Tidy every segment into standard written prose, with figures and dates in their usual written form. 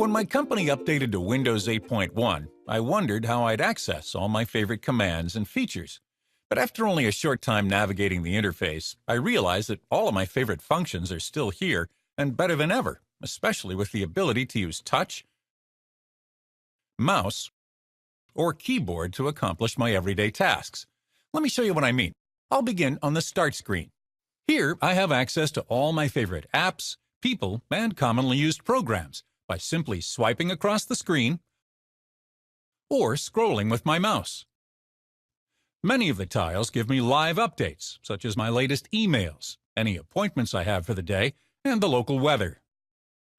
When my company updated to Windows 8.1, I wondered how I'd access all my favorite commands and features. But after only a short time navigating the interface, I realized that all of my favorite functions are still here and better than ever, especially with the ability to use touch, mouse, or keyboard to accomplish my everyday tasks. Let me show you what I mean. I'll begin on the Start screen. Here, I have access to all my favorite apps, people, and commonly used programs by simply swiping across the screen or scrolling with my mouse. Many of the tiles give me live updates, such as my latest emails, any appointments I have for the day, and the local weather.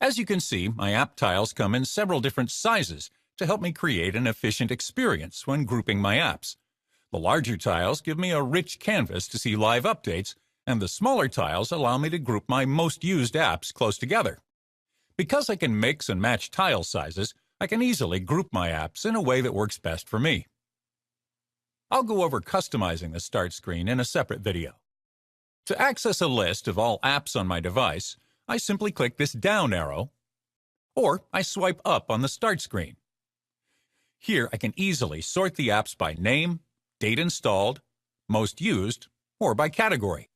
As you can see, my app tiles come in several different sizes to help me create an efficient experience when grouping my apps. The larger tiles give me a rich canvas to see live updates, and the smaller tiles allow me to group my most used apps close together. Because I can mix and match tile sizes, I can easily group my apps in a way that works best for me. I'll go over customizing the Start screen in a separate video. To access a list of all apps on my device, I simply click this down arrow, or I swipe up on the Start screen. Here I can easily sort the apps by name, date installed, most used, or by category.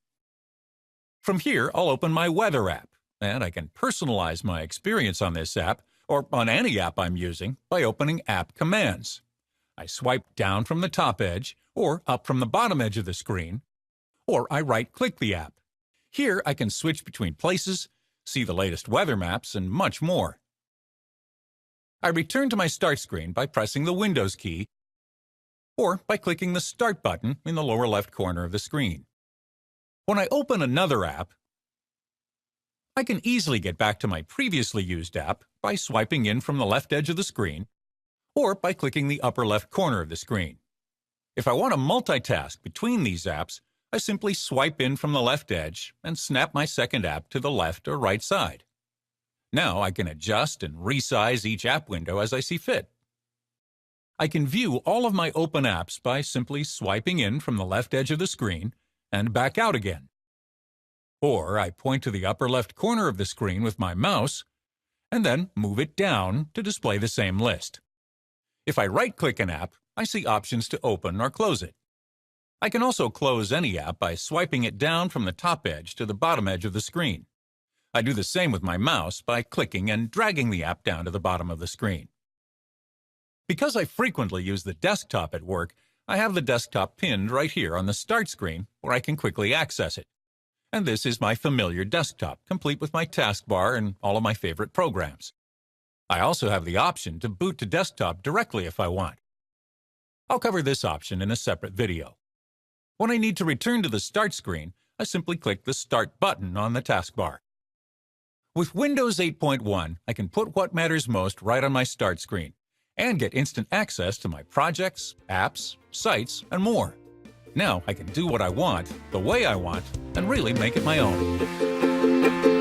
From here, I'll open my weather app, and I can personalize my experience on this app, or on any app I'm using, by opening App Commands. I swipe down from the top edge, or up from the bottom edge of the screen, or I right-click the app. Here I can switch between places, see the latest weather maps, and much more. I return to my Start screen by pressing the Windows key, or by clicking the Start button in the lower left corner of the screen. When I open another app, I can easily get back to my previously used app by swiping in from the left edge of the screen, or by clicking the upper left corner of the screen. If I want to multitask between these apps, I simply swipe in from the left edge and snap my second app to the left or right side. Now I can adjust and resize each app window as I see fit. I can view all of my open apps by simply swiping in from the left edge of the screen and back out again. Or I point to the upper left corner of the screen with my mouse and then move it down to display the same list. If I right-click an app, I see options to open or close it. I can also close any app by swiping it down from the top edge to the bottom edge of the screen. I do the same with my mouse by clicking and dragging the app down to the bottom of the screen. Because I frequently use the desktop at work, I have the desktop pinned right here on the Start screen where I can quickly access it. And this is my familiar desktop, complete with my taskbar and all of my favorite programs. I also have the option to boot to desktop directly if I want. I'll cover this option in a separate video. When I need to return to the Start screen, I simply click the Start button on the taskbar. With Windows 8.1, I can put what matters most right on my Start screen and get instant access to my projects, apps, sites, and more. Now I can do what I want, the way I want, and really make it my own.